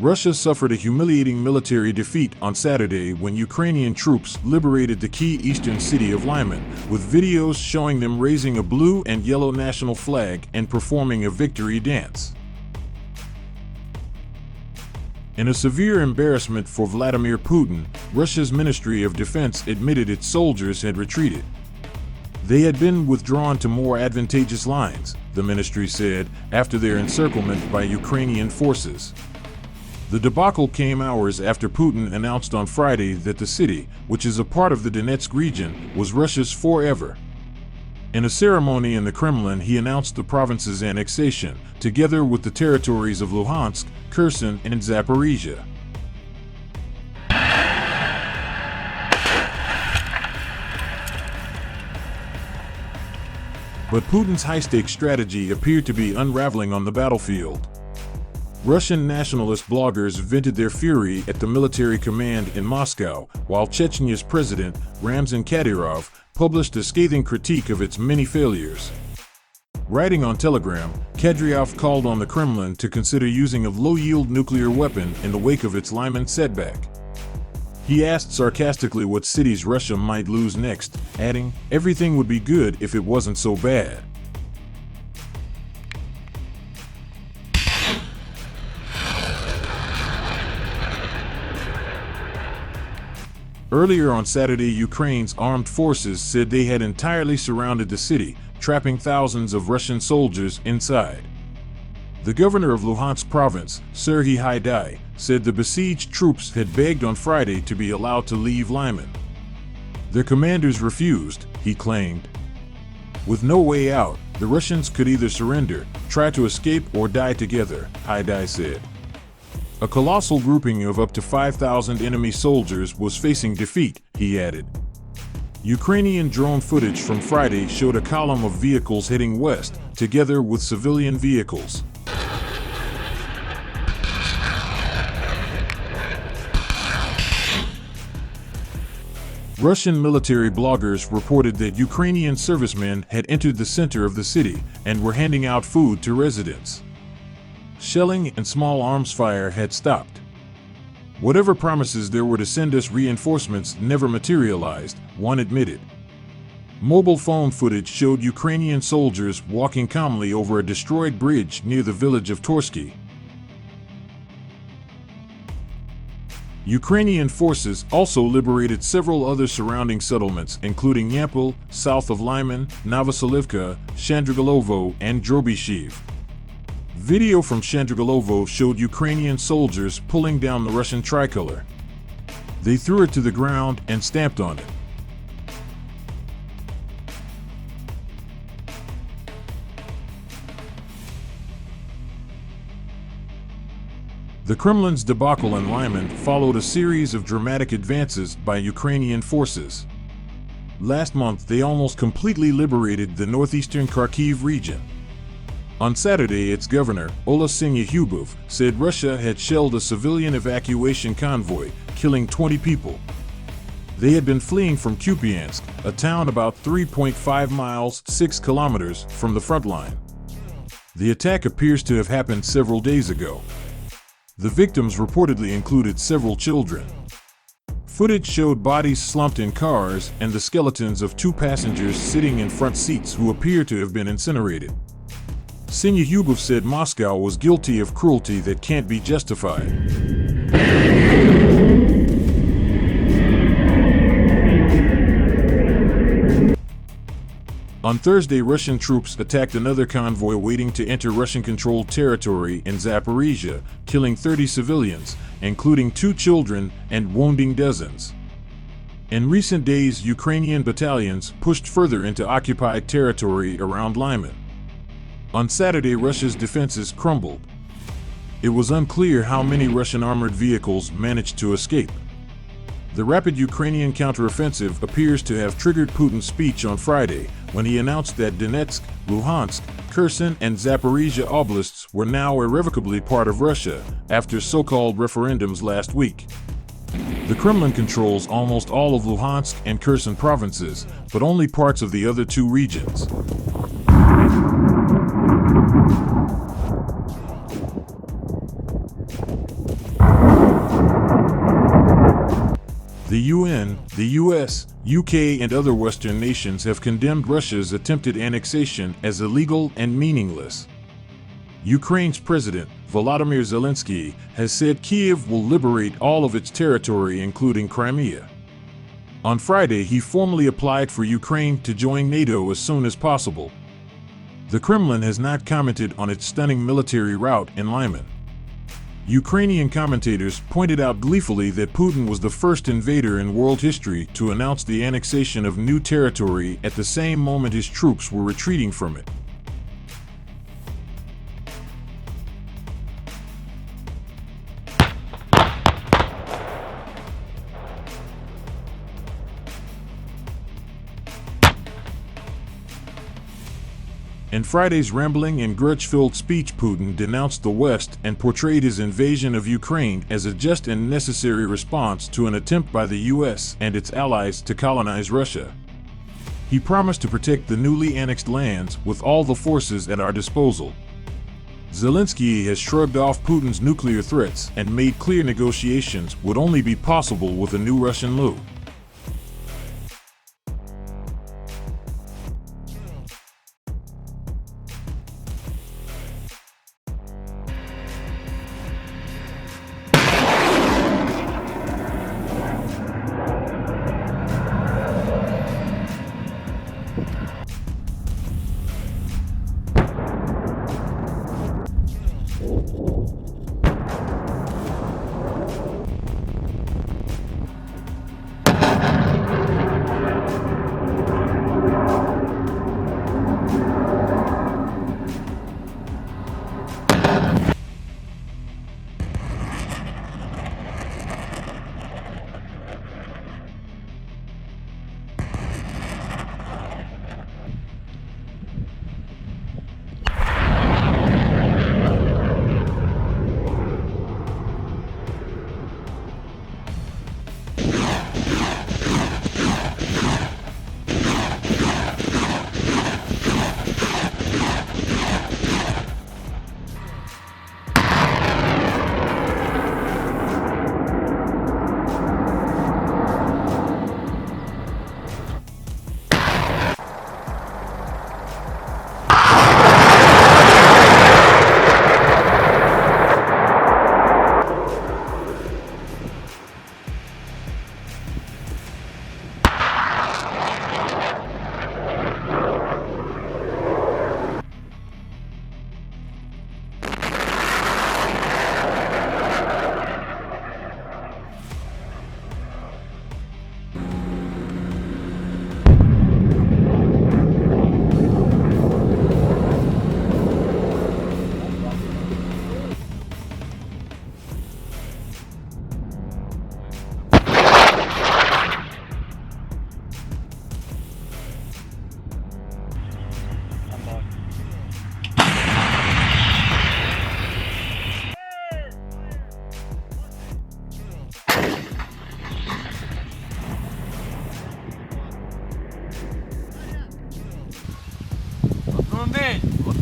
Russia suffered a humiliating military defeat on Saturday when Ukrainian troops liberated the key eastern city of Lyman, with videos showing them raising a blue and yellow national flag and performing a victory dance. In a severe embarrassment for Vladimir Putin, Russia's Ministry of Defense admitted its soldiers had retreated. They had been withdrawn to more advantageous lines, the ministry said, after their encirclement by Ukrainian forces. The debacle came hours after Putin announced on Friday that the city, which is a part of the Donetsk region, was Russia's forever. In a ceremony in the Kremlin, he announced the province's annexation, together with the territories of Luhansk, Kherson, and Zaporizhia. But Putin's high-stakes strategy appeared to be unraveling on the battlefield. Russian nationalist bloggers vented their fury at the military command in Moscow, while Chechnya's president, Ramzan Kadyrov, published a scathing critique of its many failures. Writing on Telegram, Kadyrov called on the Kremlin to consider using a low-yield nuclear weapon in the wake of its Lyman setback. He asked sarcastically what cities Russia might lose next, adding, "Everything would be good if it wasn't so bad." Earlier on Saturday, Ukraine's armed forces said they had entirely surrounded the city, trapping thousands of Russian soldiers inside. The governor of Luhansk province, Serhiy Haidai, said the besieged troops had begged on Friday to be allowed to leave Lyman. Their commanders refused, he claimed. With no way out, the Russians could either surrender, try to escape, or die together, Haidai said. A colossal grouping of up to 5,000 enemy soldiers was facing defeat, he added. Ukrainian drone footage from Friday showed a column of vehicles heading west, together with civilian vehicles. Russian military bloggers reported that Ukrainian servicemen had entered the center of the city and were handing out food to residents. Shelling and small arms fire had stopped. Whatever promises there were to send us reinforcements never materialized, one admitted. Mobile phone footage showed Ukrainian soldiers walking calmly over a destroyed bridge near the village of Torsky. Ukrainian forces also liberated several other surrounding settlements, including Yampol, south of Lyman, Novoselivka, Shandrigolovo, and Drobyshiv. Video from Shandrigolovo showed Ukrainian soldiers pulling down the Russian tricolor. They threw it to the ground and stamped on it. The Kremlin's debacle in Lyman followed a series of dramatic advances by Ukrainian forces. Last month, they almost completely liberated the northeastern Kharkiv region. On Saturday, its governor, Oleksiy Hubov, said Russia had shelled a civilian evacuation convoy, killing 20 people. They had been fleeing from Kupiansk, a town about 3.5 miles (6 kilometers) from the front line. The attack appears to have happened several days ago. The victims reportedly included several children. Footage showed bodies slumped in cars and the skeletons of 2 passengers sitting in front seats who appear to have been incinerated. Sinyahubov said Moscow was guilty of cruelty that can't be justified. On Thursday, Russian troops attacked another convoy waiting to enter Russian-controlled territory in Zaporizhia, killing 30 civilians, including 2 children, and wounding dozens. In recent days, Ukrainian battalions pushed further into occupied territory around Lyman. On Saturday, Russia's defenses crumbled. It was unclear how many Russian armored vehicles managed to escape. The rapid Ukrainian counteroffensive appears to have triggered Putin's speech on Friday, when he announced that Donetsk, Luhansk, Kherson, and Zaporizhia oblasts were now irrevocably part of Russia, after so-called referendums last week. The Kremlin controls almost all of Luhansk and Kherson provinces, but only parts of the other 2 regions. The UN, the US, UK, and other Western nations have condemned Russia's attempted annexation as illegal and meaningless. Ukraine's president, Volodymyr Zelensky, has said Kyiv will liberate all of its territory, including Crimea. On Friday, he formally applied for Ukraine to join NATO as soon as possible. The Kremlin has not commented on its stunning military rout in Lyman. Ukrainian commentators pointed out gleefully that Putin was the first invader in world history to announce the annexation of new territory at the same moment his troops were retreating from it. In Friday's rambling and grudge-filled speech, Putin denounced the West and portrayed his invasion of Ukraine as a just and necessary response to an attempt by the US and its allies to colonize Russia. He promised to protect the newly annexed lands with all the forces at our disposal. Zelensky has shrugged off Putin's nuclear threats and made clear negotiations would only be possible with a new Russian lou.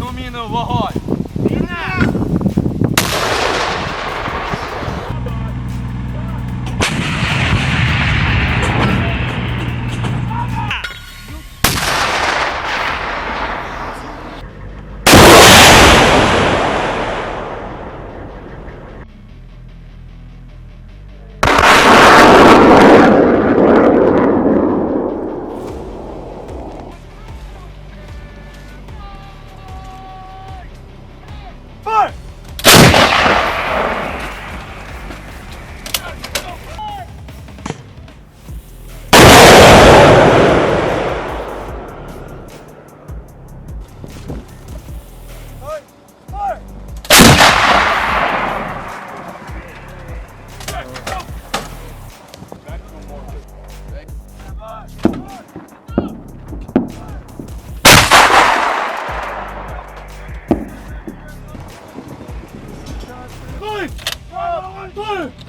Одну міну вогонь! Fire! Fire!